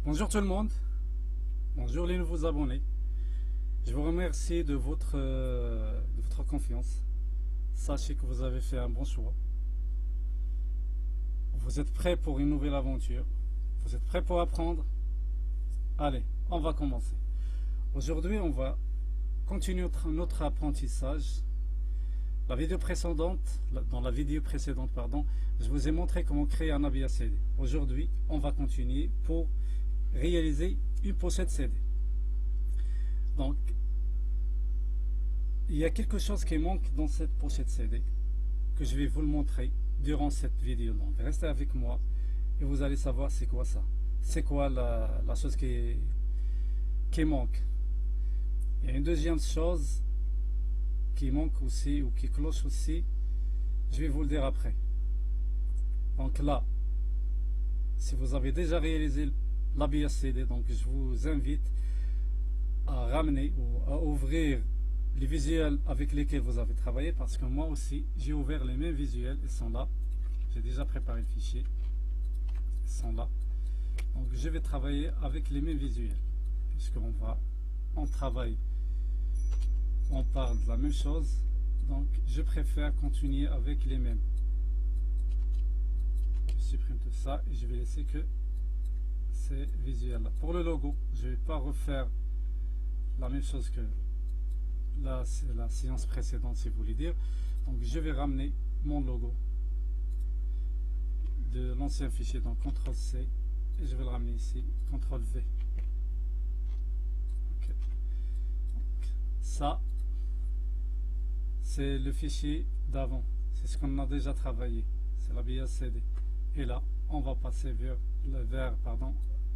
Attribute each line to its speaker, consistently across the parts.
Speaker 1: Bonjour tout le monde, bonjour les nouveaux abonnés. Je vous remercie de votre confiance. Sachez que vous avez fait un bon choix. Vous êtes prêts pour une nouvelle aventure. Vous êtes prêts pour apprendre. Allez, on va commencer. Aujourd'hui, on va continuer notre apprentissage. Dans la vidéo précédente, je vous ai montré comment créer un ABA CD. Aujourd'hui, on va continuer pour réaliser une pochette CD. Donc, il y a quelque chose qui manque dans cette pochette CD que je vais vous le montrer durant cette vidéo. Donc, restez avec moi et vous allez savoir c'est quoi ça. C'est quoi la chose qui manque. Il y a une deuxième chose qui manque aussi ou qui cloche aussi, je vais vous le dire après. Donc là, si vous avez déjà réalisé l'ABA CD, donc je vous invite à ramener ou à ouvrir les visuels avec lesquels vous avez travaillé, parce que moi aussi j'ai ouvert les mêmes visuels, ils sont là, j'ai déjà préparé le fichier, ils sont là. Donc je vais travailler avec les mêmes visuels, puisqu'on travaille, on parle de la même chose, donc je préfère continuer avec les mêmes. Je supprime tout ça et je vais laisser que ces visuels là. Pour le logo, je ne vais pas refaire la même chose que la séance précédente, si vous voulez dire. Donc je vais ramener mon logo de l'ancien fichier, donc CTRL C, et je vais le ramener ici, CTRL V. Okay. Donc, ça, c'est le fichier d'avant, c'est ce qu'on a déjà travaillé, c'est l'ABA CD. Et là, on va passer vers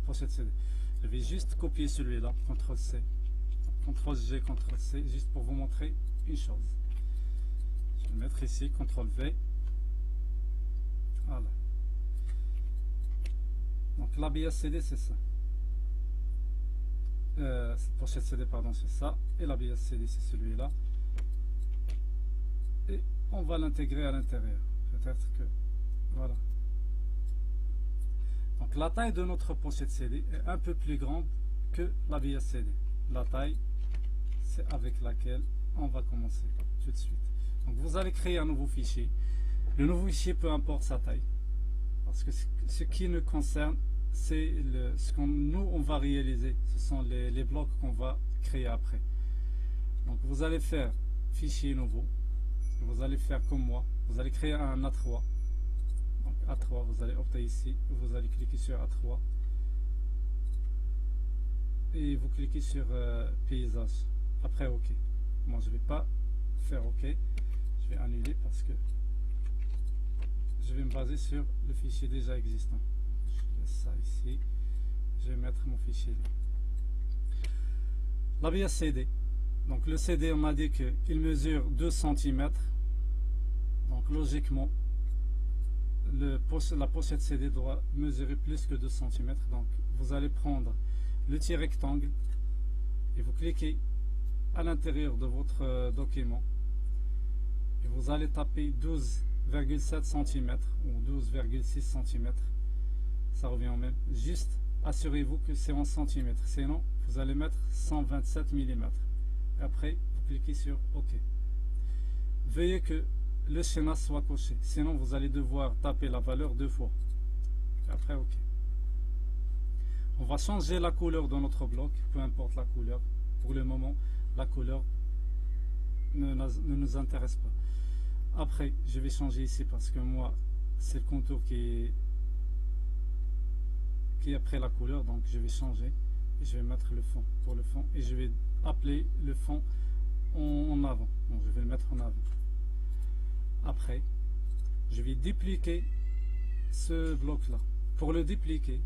Speaker 1: pochette CD. Je vais juste copier celui-là, CTRL C, CTRL G, CTRL C, juste pour vous montrer une chose. Je vais le mettre ici, CTRL V. Voilà. Donc l'ABA CD, c'est ça. Cette pochette CD, c'est ça. Et l'ABA CD, c'est celui-là. Et on va l'intégrer à l'intérieur. Peut-être que... Voilà. Donc la taille de notre pochette CD est un peu plus grande que l'ABA CD. La taille, c'est avec laquelle on va commencer tout de suite. Donc vous allez créer un nouveau fichier. Le nouveau fichier, peu importe sa taille. Parce que ce qui nous concerne, c'est ce qu'on nous on va réaliser. Ce sont les blocs qu'on va créer après. Donc vous allez faire fichier nouveau. Vous allez faire comme moi. Vous allez créer un A3. Donc A3, vous allez opter ici. Vous allez cliquer sur A3. Et vous cliquez sur paysage. Après OK. Moi je ne vais pas faire OK. Je vais annuler parce que je vais me baser sur le fichier déjà existant. Je laisse ça ici. Je vais mettre mon fichier là. L'ABA CD. Donc le CD, on m'a dit qu'il mesure 2 cm. Donc logiquement, la pochette CD doit mesurer plus que 2 cm. Donc vous allez prendre le petit rectangle et vous cliquez à l'intérieur de votre document. Et vous allez taper 12,7 cm ou 12,6 cm. Ça revient au même. Juste assurez-vous que c'est en centimètres. Sinon, vous allez mettre 127 mm. Après, vous cliquez sur OK. Veuillez que le schéma soit coché. Sinon, vous allez devoir taper la valeur 2 fois. Après, OK. On va changer la couleur de notre bloc, peu importe la couleur. Pour le moment, la couleur ne nous intéresse pas. Après, je vais changer ici parce que moi, c'est le contour qui est après la couleur. Donc, je vais changer et je vais mettre le fond pour le fond. Et je vais appeler le fond en avant. Donc, je vais le mettre en avant. Après, je vais dupliquer ce bloc-là. Pour le dupliquer,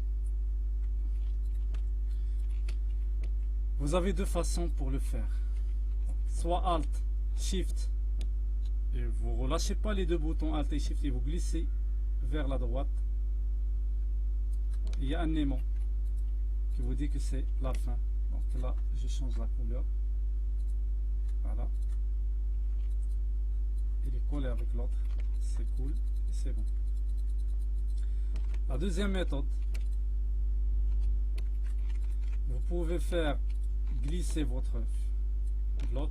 Speaker 1: vous avez deux façons pour le faire. Soit Alt, Shift, et vous ne relâchez pas les deux boutons Alt et Shift et vous glissez vers la droite. Il y a un aimant qui vous dit que c'est la fin. Donc là, je change la couleur. Voilà. Il est collé avec l'autre. C'est cool et c'est bon. La deuxième méthode, pouvez faire glisser votre bloc,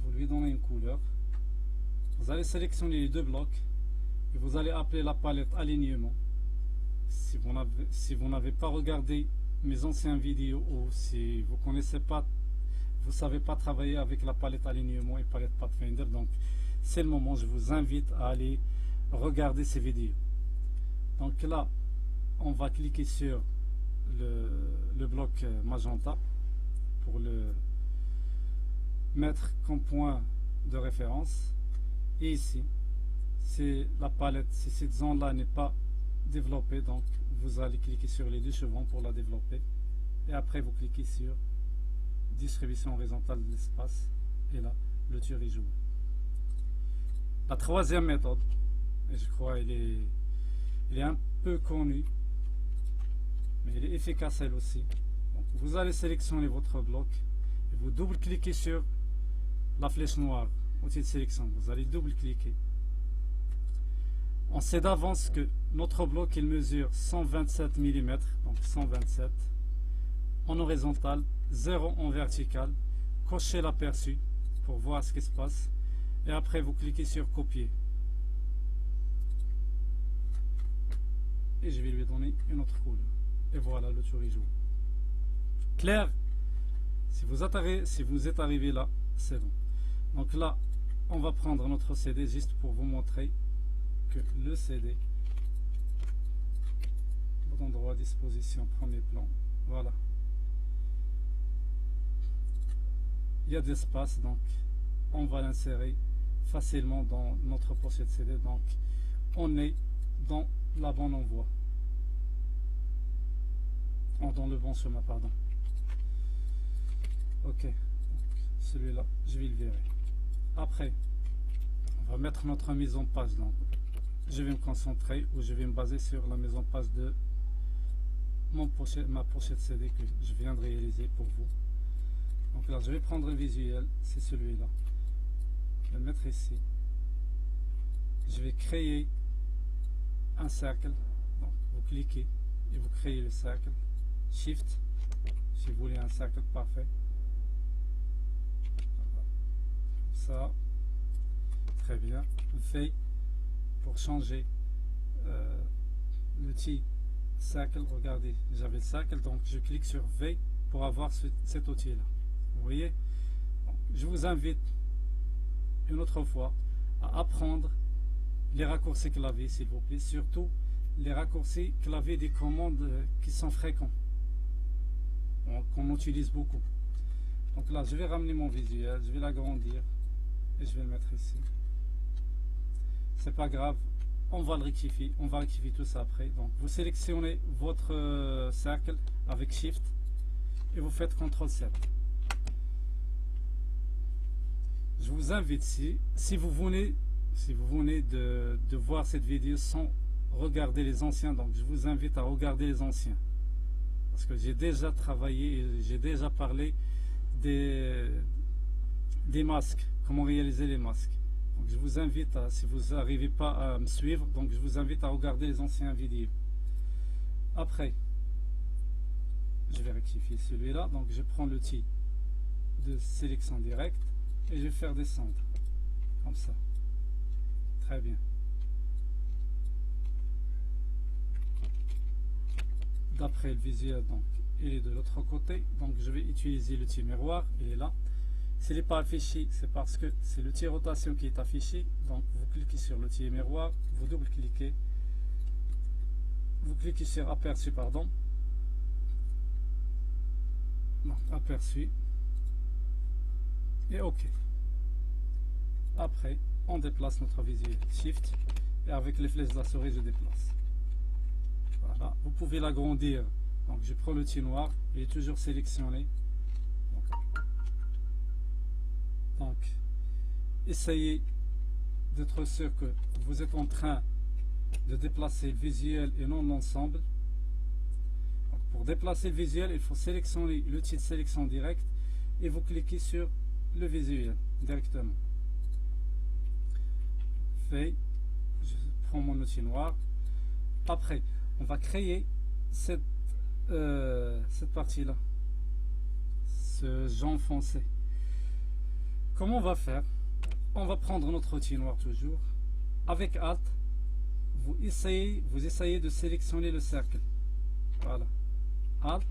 Speaker 1: vous lui donnez une couleur, vous allez sélectionner les deux blocs et vous allez appeler la palette alignement. Si vous n'avez pas regardé mes anciennes vidéos ou si vous connaissez pas, vous savez pas travailler avec la palette alignement et palette Pathfinder, donc c'est le moment, je vous invite à aller regarder ces vidéos. Donc là on va cliquer sur le bloc magenta pour le mettre comme point de référence, et ici c'est la palette, si cette zone là n'est pas développée, donc vous allez cliquer sur les deux chevrons pour la développer, et après vous cliquez sur distribution horizontale de l'espace, et là le tir est joué. La troisième méthode, et je crois elle est un peu connue, mais elle est efficace elle aussi. Donc, vous allez sélectionner votre bloc et vous double-cliquez sur la flèche noire, outil de sélection. Vous allez double-cliquer. On sait d'avance que notre bloc il mesure 127 mm, donc 127 en horizontal, 0 en vertical. Cochez l'aperçu pour voir ce qui se passe et après vous cliquez sur copier. Et je vais lui donner une autre couleur. Et voilà, le tour est joué. Clair? Si vous êtes arrivé là, c'est bon. Donc là, on va prendre notre CD juste pour vous montrer que le CD, bouton droit, disposition, premier plan, voilà. Il y a d'espace, donc on va l'insérer facilement dans notre pochette CD. Donc on est dans la bonne envoi. Dans le bon chemin, pardon. Ok, celui-là, je vais le virer. Après, on va mettre notre mise en page. Donc, je vais me concentrer ou je vais me baser sur la mise en page de ma pochette CD que je viens de réaliser pour vous. Donc là, je vais prendre le visuel, c'est celui-là. Je vais le mettre ici. Je vais créer un cercle. Donc, vous cliquez et vous créez le cercle. Shift, si vous voulez un cercle parfait. Ça, très bien. V pour changer l'outil cercle. Regardez, j'avais le cercle, donc je clique sur V pour avoir cet outil là. Vous voyez, donc, je vous invite une autre fois à apprendre les raccourcis clavier, s'il vous plaît, surtout les raccourcis clavier des commandes qui sont fréquents, qu'on utilise beaucoup. Donc là, je vais ramener mon visuel, je vais l'agrandir et je vais le mettre ici. C'est pas grave, on va rectifier tout ça après. Donc vous sélectionnez votre cercle avec Shift et vous faites CTRL-7. Je vous invite, si vous venez de voir cette vidéo sans regarder les anciens, donc je vous invite à regarder les anciens. Parce que j'ai déjà travaillé et j'ai déjà parlé des masques, comment réaliser les masques. Donc je vous invite si vous n'arrivez pas à me suivre, donc je vous invite à regarder les anciennes vidéos. Après, je vais rectifier celui-là, donc je prends l'outil de sélection directe et je vais faire descendre, comme ça. Très bien. D'après le visuel, donc il est de l'autre côté, donc je vais utiliser l'outil miroir, il est là. S'il n'est pas affiché, c'est parce que c'est l'outil rotation qui est affiché. Donc vous cliquez sur l'outil miroir, vous double-cliquez, vous cliquez sur aperçu, pardon. Donc, aperçu et OK. Après, on déplace notre visuel Shift et avec les flèches de la souris, je déplace. Voilà, vous pouvez l'agrandir. Donc je prends l'outil noir, il est toujours sélectionné. Donc, essayez d'être sûr que vous êtes en train de déplacer le visuel et non l'ensemble. Pour déplacer le visuel, il faut sélectionner l'outil de sélection directe et vous cliquez sur le visuel directement. Fait, je prends mon outil noir. Après, on va créer cette cette partie-là, ce jaune foncé. Comment on va faire? On va prendre notre outil noir toujours. Avec Alt, vous essayez de sélectionner le cercle. Voilà. Alt.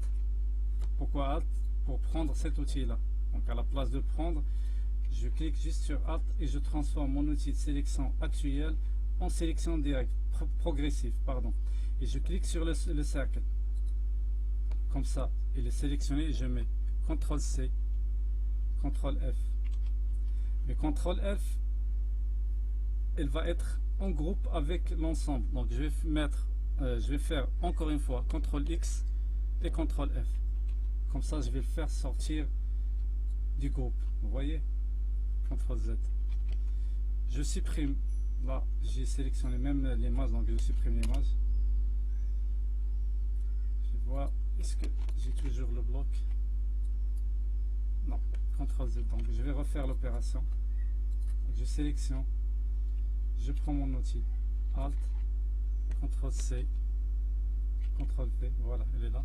Speaker 1: Pourquoi Alt? Pour prendre cet outil-là. Donc à la place de prendre, je clique juste sur Alt et je transforme mon outil de sélection actuel en sélection directe, progressive, pardon. Et je clique sur le cercle. Comme ça, il est sélectionné et je mets CTRL-C, CTRL-F. Mais CTRL-F, elle va être en groupe avec l'ensemble. Donc je vais faire encore une fois CTRL-X et CTRL-F. Comme ça, je vais le faire sortir du groupe. Vous voyez? CTRL-Z. Je supprime. Là, j'ai sélectionné même l'image, donc je supprime l'image. Je vais voir, est-ce que j'ai toujours le bloc? Non, CTRL-Z. Donc je vais refaire l'opération. Je sélectionne. Je prends mon outil. Alt, CTRL-C, CTRL-V. Voilà, elle est là.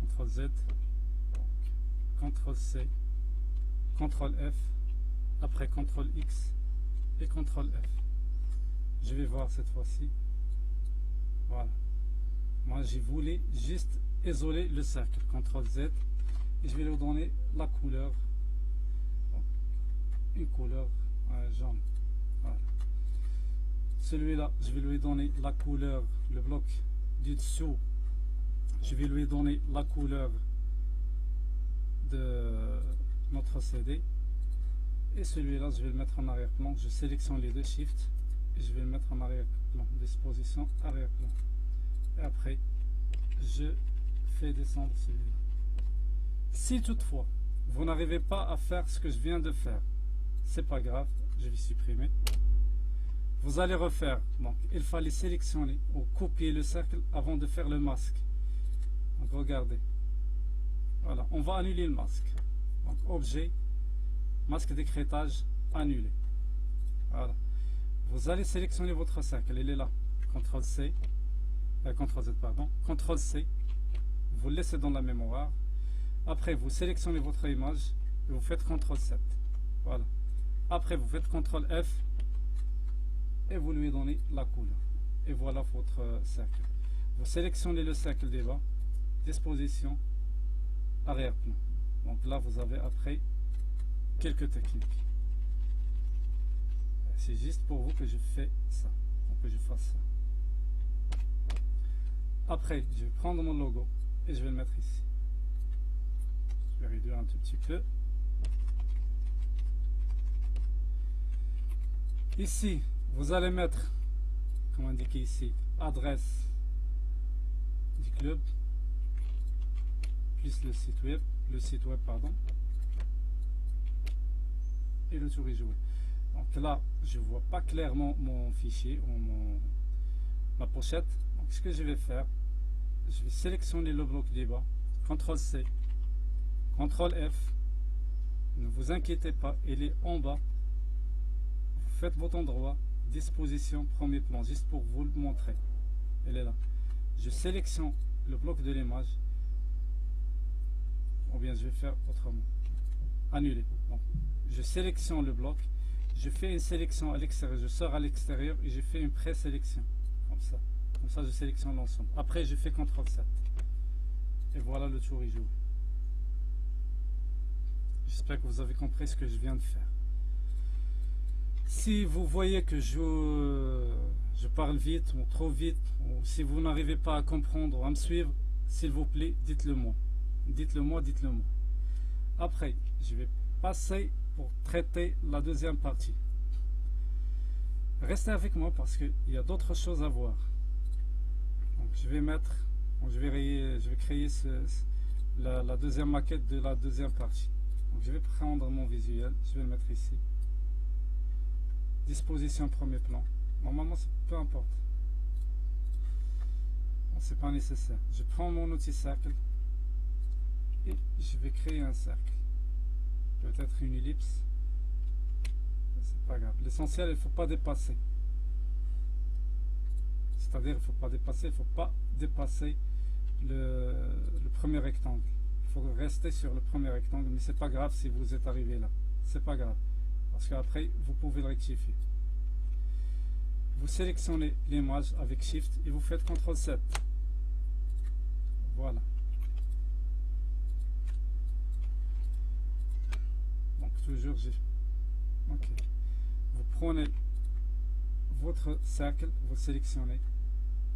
Speaker 1: CTRL-Z. CTRL-C, CTRL-F. Après CTRL-X et CTRL-F. Je vais voir cette fois-ci. Voilà. Moi, j'ai voulu juste isoler le cercle. CTRL-Z. Et je vais lui donner la couleur. Une couleur jaune. Voilà. Celui-là, je vais lui donner la couleur, le bloc du dessous. Je vais lui donner la couleur de notre CD. Et celui-là, je vais le mettre en arrière-plan. Je sélectionne les deux shifts et je vais le mettre en arrière-plan. Disposition arrière-plan. Et après, je fais descendre celui-là. Si toutefois, vous n'arrivez pas à faire ce que je viens de faire, c'est pas grave, je vais supprimer. Vous allez refaire. Donc, il fallait sélectionner ou copier le cercle avant de faire le masque. Donc, regardez. Voilà, on va annuler le masque. Donc, objet, masque d'écrêtage, annulé. Voilà. Vous allez sélectionner votre cercle, il est là. CTRL-C, CTRL-Z, pardon. CTRL-C, vous le laissez dans la mémoire. Après, vous sélectionnez votre image et vous faites CTRL-7. Voilà. Après, vous faites CTRL-F et vous lui donnez la couleur. Et voilà votre cercle. Vous sélectionnez le cercle des bas, disposition, arrière-plan. Donc là, vous avez après quelques techniques. C'est juste pour vous que je fais ça, pour que je fasse ça. Après, je vais prendre mon logo et je vais le mettre ici. Je vais réduire un tout petit peu. Ici, vous allez mettre, comme indiqué ici, adresse du club, plus le site web, pardon, et le souris joué. Donc là, je ne vois pas clairement mon fichier ou ma pochette. Donc ce que je vais faire, je vais sélectionner le bloc des bas, CTRL-C, CTRL-F. Ne vous inquiétez pas, il est en bas. Vous faites bouton droit, disposition, premier plan, juste pour vous le montrer. Elle est là. Je sélectionne le bloc de l'image, ou bien je vais faire autrement. Annuler. Donc, je sélectionne le bloc, je fais une sélection à l'extérieur, je sors à l'extérieur et je fais une présélection. Comme ça. Comme ça, je sélectionne l'ensemble. Après, je fais CTRL-7. Et voilà le souris joué. J'espère que vous avez compris ce que je viens de faire. Si vous voyez que je parle vite ou trop vite, ou si vous n'arrivez pas à comprendre ou à me suivre, s'il vous plaît, dites-le moi. Dites-le moi, dites-le moi. Après, je vais passer pour traiter la deuxième partie. Restez avec moi parce qu'il y a d'autres choses à voir. Donc, je vais créer la deuxième maquette de la deuxième partie. Donc, je vais prendre mon visuel, je vais le mettre ici. Disposition premier plan. Normalement, peu importe. Bon, c'est pas nécessaire. Je prends mon outil cercle et je vais créer un cercle. Peut-être une ellipse. C'est pas grave. L'essentiel, il ne faut pas dépasser. c'est-à-dire il ne faut pas dépasser le premier rectangle. Il faut rester sur le premier rectangle, mais c'est pas grave si vous êtes arrivé là. C'est pas grave, parce qu'après vous pouvez le rectifier. Vous sélectionnez l'image avec Shift et vous faites CTRL 7. Voilà. Donc toujours j'ai. Ok. Vous prenez votre cercle, vous le sélectionnez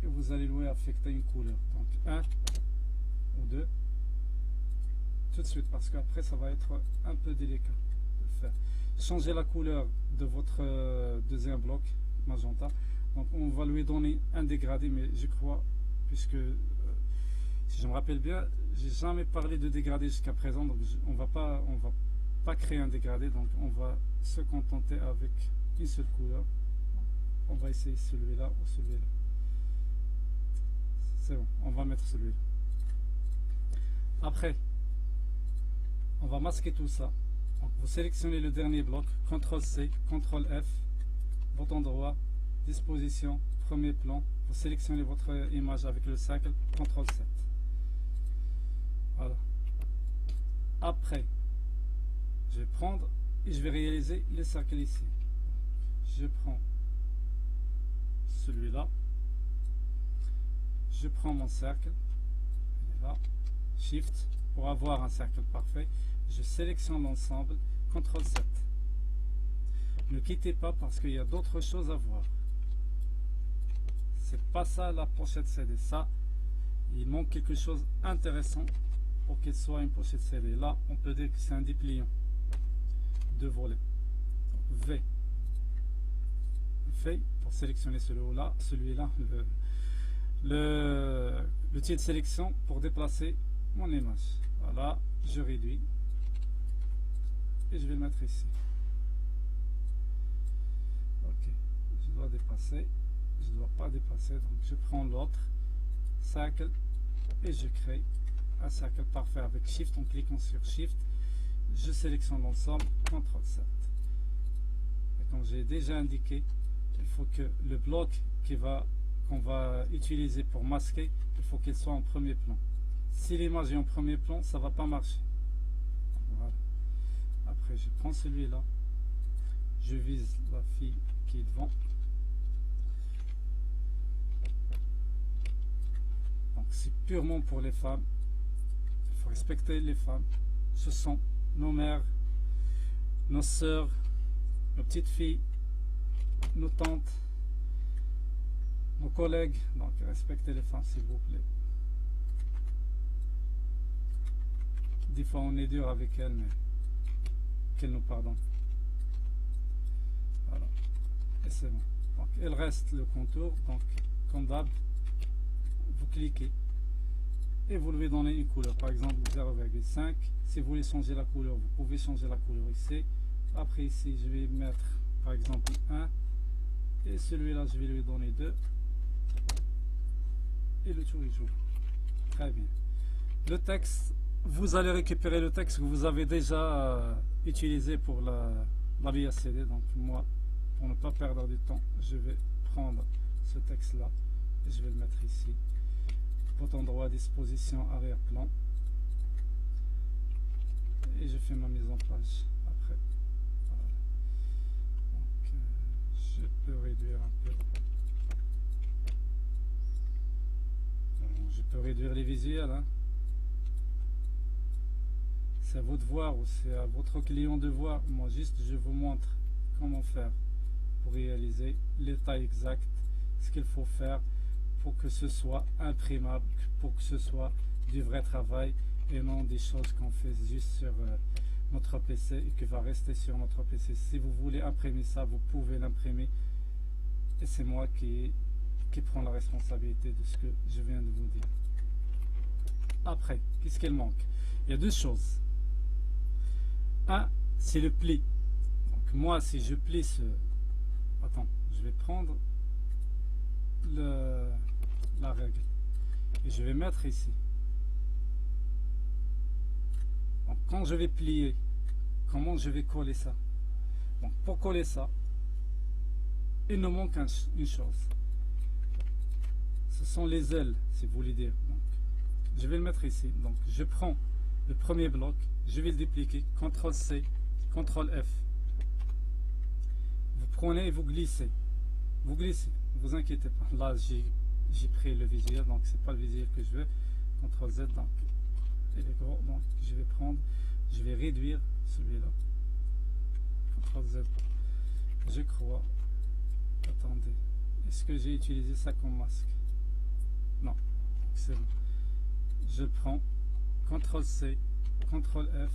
Speaker 1: et vous allez louer affecter une couleur. Donc 1 ou 2 tout de suite, parce qu'après ça va être un peu délicat de le faire. Changez la couleur de votre deuxième bloc magenta. Donc on va lui donner un dégradé, mais je crois, puisque si je me rappelle bien, j'ai jamais parlé de dégradé jusqu'à présent, donc on va pas créer un dégradé, donc on va se contenter avec une seule couleur. On va essayer celui-là ou celui-là. C'est bon, on va mettre celui-là. Après, on va masquer tout ça. Donc vous sélectionnez le dernier bloc, CTRL C, CTRL F, bouton droit, disposition, premier plan. Vous sélectionnez votre image avec le cercle, CTRL 7. Voilà. Après, je vais prendre et je vais réaliser le cercle ici. Je prends celui-là. Je prends mon cercle. Il est là. Shift pour avoir un cercle parfait. Je sélectionne l'ensemble, CTRL 7. Ne quittez pas parce qu'il y a d'autres choses à voir. C'est pas ça la pochette CD. Ça, il manque quelque chose d'intéressant pour qu'elle soit une pochette CD. Là, on peut dire que c'est un dépliant de volet. Donc, V pour sélectionner celui-là, l'outil de sélection pour déplacer mon image. Voilà, je réduis et je vais le mettre ici. Ok, je dois dépasser, je ne dois pas dépasser, donc je prends l'autre cercle et je crée un cercle parfait avec Shift. En cliquant sur Shift, je sélectionne l'ensemble, CTRL 7. Et comme j'ai déjà indiqué, il faut que le bloc qu'on va utiliser pour masquer, il faut qu'il soit en premier plan. Si l'image est en premier plan, ça ne va pas marcher. Voilà. Après, je prends celui-là, je vise la fille qui est devant. Donc c'est purement pour les femmes. Il faut respecter les femmes. Ce sont nos mères, nos sœurs, nos petites filles, nos tantes, nos collègues. Donc respectez les femmes s'il vous plaît. Des fois on est dur avec elles, mais qu'elles nous pardonnent. Voilà. Et c'est bon. Donc il reste le contour. Donc comme d'hab, vous cliquez et vous lui donnez une couleur. Par exemple 0,5. Si vous voulez changer la couleur, vous pouvez changer la couleur ici. Après ici, je vais mettre par exemple 1. Et celui-là, je vais lui donner 2. Et le tout, il joue. Très bien. Le texte, vous allez récupérer le texte que vous avez déjà utilisé pour la via CD. Donc moi, pour ne pas perdre du temps, je vais prendre ce texte-là et je vais le mettre ici. Bouton droit, disposition, arrière-plan. Et je fais ma mise en page après. Voilà. Donc, je peux réduire un peu. Alors, je peux réduire les visuels. Hein. C'est à vous de voir ou c'est à votre client de voir. Moi, juste, je vous montre comment faire pour réaliser les tailles exactes, ce qu'il faut faire pour que ce soit imprimable, pour que ce soit du vrai travail et non des choses qu'on fait juste sur notre PC et qui va rester sur notre PC. Si vous voulez imprimer ça, vous pouvez l'imprimer et c'est moi qui prends la responsabilité de ce que je viens de vous dire. Après, qu'est-ce qu'il manque? Il y a deux choses. Un, c'est le pli. Donc moi, si je plie ce... Attends, je vais prendre la règle et je vais mettre ici. Donc, quand je vais plier, comment je vais coller ça? Donc, pour coller ça, il nous manque une chose. ce sont les ailes, si vous voulez dire. Donc, je vais le mettre ici. Donc, je prends le premier bloc, je vais le dupliquer, CTRL C, CTRL F. Vous prenez et vous glissez. Vous glissez, ne vous inquiétez pas. Là, j'ai pris le visuel, donc c'est pas le visuel que je veux. CTRL Z, donc il est gros, donc je vais prendre, je vais réduire celui-là. CTRL Z, je crois. Attendez, est-ce que j'ai utilisé ça comme masque? Non, c'est bon. Je prends CTRL C, CTRL F,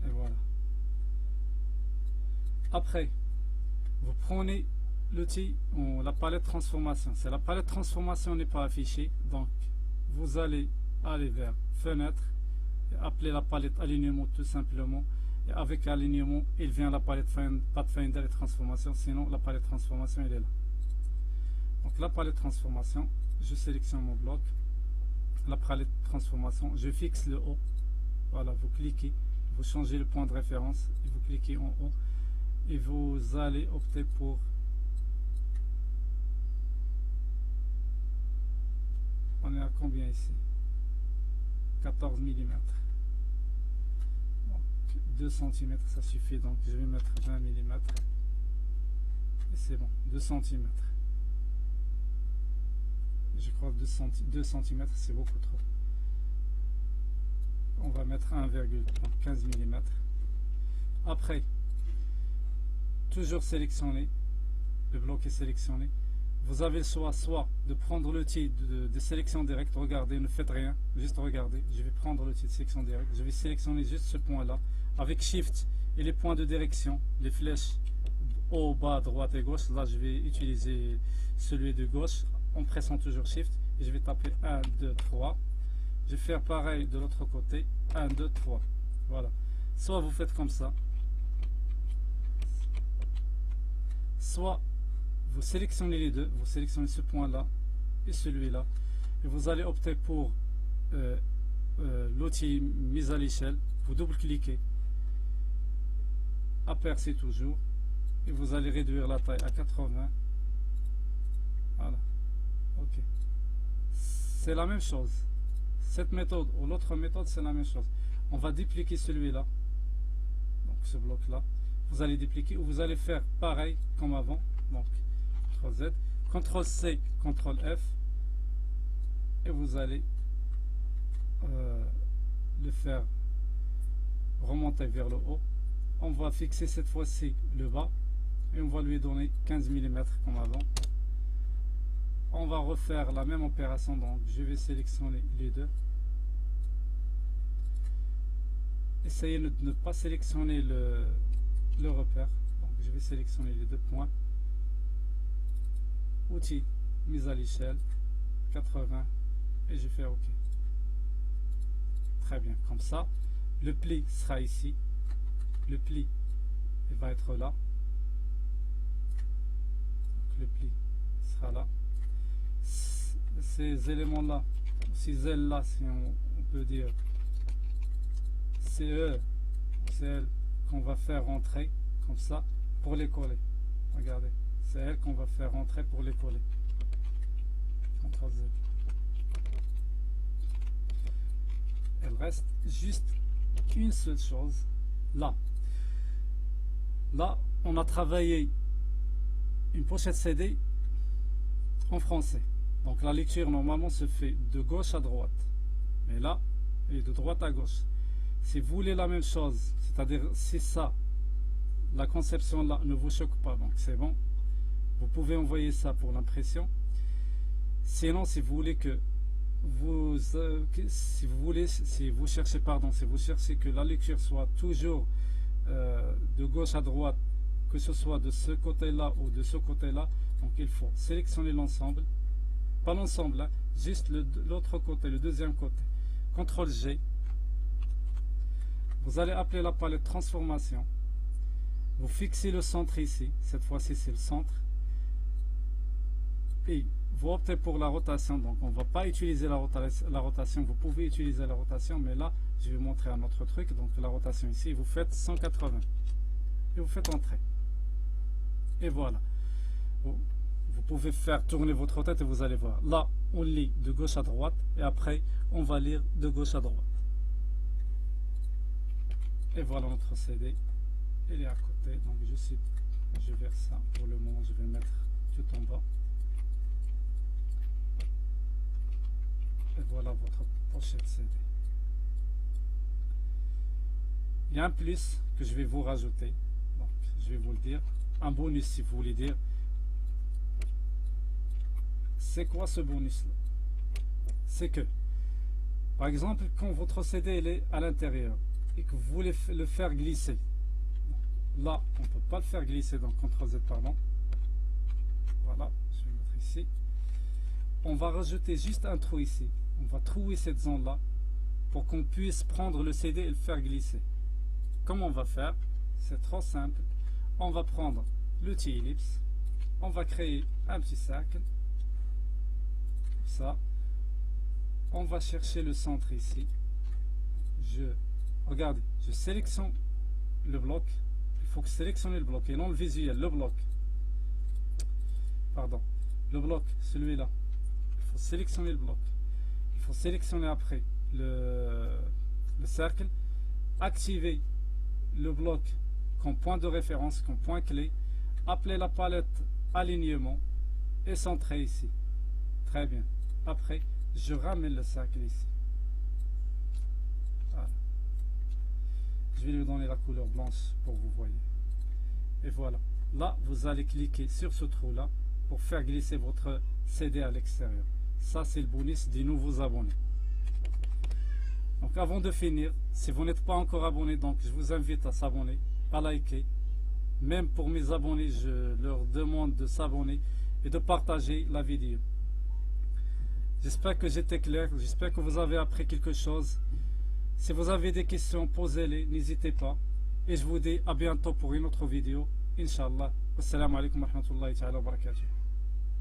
Speaker 1: et voilà. Après, vous prenez l'outil ou la palette transformation. C'est la palette transformation n'est pas affichée, donc vous allez aller vers fenêtre et appeler la palette alignement tout simplement. Et avec alignement, il vient la palette Pathfinder et transformation. Sinon, la palette transformation, elle est là. Donc la palette transformation, je sélectionne mon bloc. La palette transformation, je fixe le haut. Voilà, vous cliquez, vous changez le point de référence et vous cliquez en haut. Et vous allez opter pour on est à combien ici? 14 mm. Donc 2 cm ça suffit, donc je vais mettre 20 mm et c'est bon. 2 cm, je crois que 2 cm c'est beaucoup trop. On va mettre 1,15 mm. Après, toujours sélectionné, le bloc est sélectionné. Vous avez le choix soit de prendre l'outil de sélection directe. Regardez, ne faites rien, juste regardez. Je vais prendre l'outil de sélection directe. Je vais sélectionner juste ce point là avec Shift et les points de direction, les flèches haut, bas, droite et gauche. Là je vais utiliser celui de gauche en pressant toujours Shift et je vais taper 1, 2, 3. Je vais faire pareil de l'autre côté, 1, 2, 3. Voilà. Soit vous faites comme ça, soit vous sélectionnez les deux, vous sélectionnez ce point là et celui là et vous allez opter pour l'outil mise à l'échelle. Vous double cliquez, apercez toujours et vous allez réduire la taille à 80. Voilà, ok, c'est la même chose. Cette méthode ou l'autre méthode c'est la même chose. On va dupliquer celui-là, donc ce bloc là, vous allez dupliquer ou vous allez faire pareil comme avant. Donc CTRL Z, CTRL C, CTRL F et vous allez le faire remonter vers le haut. On va fixer cette fois-ci le bas et on va lui donner 15 mm comme avant. On va refaire la même opération, donc je vais sélectionner les deux. Essayez de ne pas sélectionner le repère. Donc je vais sélectionner les deux points. Outil mise à l'échelle 80 et je fais OK. Très bien, comme ça le pli sera ici, le pli il va être là, donc le pli sera là. Ces éléments là, ces ailes là, si on peut dire, c'est elles qu'on va faire rentrer comme ça pour les coller. Regardez, c'est elles qu'on va faire rentrer pour les coller. CTRL Z. Il reste juste une seule chose là. Là, on a travaillé une pochette CD en français. Donc la lecture normalement se fait de gauche à droite. Mais là, elle est de droite à gauche. Si vous voulez la même chose, c'est-à-dire si ça, la conception là ne vous choque pas, donc c'est bon. Vous pouvez envoyer ça pour l'impression. Sinon, si vous voulez que si vous cherchez que la lecture soit toujours de gauche à droite, que ce soit de ce côté-là ou de ce côté-là, donc il faut sélectionner l'ensemble, pas l'ensemble, hein, juste l'autre côté, le deuxième côté. CTRL G. Vous allez appeler la palette transformation. Vous fixez le centre ici. Cette fois-ci, c'est le centre. Et vous optez pour la rotation. Donc, on ne va pas utiliser la rotation. Vous pouvez utiliser la rotation, mais là, je vais vous montrer un autre truc. Donc, la rotation ici, vous faites 180. Et vous faites entrer. Et voilà. Vous pouvez faire tourner votre tête et vous allez voir. Là, on lit de gauche à droite et après, on va lire de gauche à droite. Et voilà notre CD. Il est à côté. Donc je verse ça. Pour le moment, je vais le mettre tout en bas. Et voilà votre pochette CD. Il y a un plus que je vais vous rajouter. Donc, je vais vous le dire. Un bonus si vous voulez dire. C'est quoi ce bonus là? C'est que, par exemple, quand votre CD il est à l'intérieur et que vous voulez le faire glisser, là on ne peut pas le faire glisser, donc CTRL Z, pardon. Voilà, je vais mettre ici. On va rajouter juste un trou ici. On va trouver cette zone là pour qu'on puisse prendre le CD et le faire glisser. Comment on va faire? C'est trop simple. On va prendre l'outil ellipse, on va créer un petit cercle, ça. On va chercher le centre ici. Regardez, je sélectionne le bloc. Il faut que sélectionner le bloc et non le visuel, le bloc. Pardon, le bloc, celui-là. Il faut sélectionner le bloc. Il faut sélectionner après le cercle, activer le bloc comme point de référence, comme point clé, appeler la palette alignement et centrer ici. Très bien. Après, je ramène le cercle ici. Voilà. Je vais lui donner la couleur blanche pour vous voyez. Et voilà. Là, vous allez cliquer sur ce trou-là pour faire glisser votre CD à l'extérieur. Ça, c'est le bonus des nouveaux abonnés. Donc, avant de finir, si vous n'êtes pas encore abonné, donc je vous invite à s'abonner, à liker. Même pour mes abonnés, je leur demande de s'abonner et de partager la vidéo. J'espère que j'étais clair, j'espère que vous avez appris quelque chose. Si vous avez des questions, posez-les, n'hésitez pas. Et je vous dis à bientôt pour une autre vidéo. Inch'Allah. Assalamu alaikum wa rahmatullahi wa barakatuh.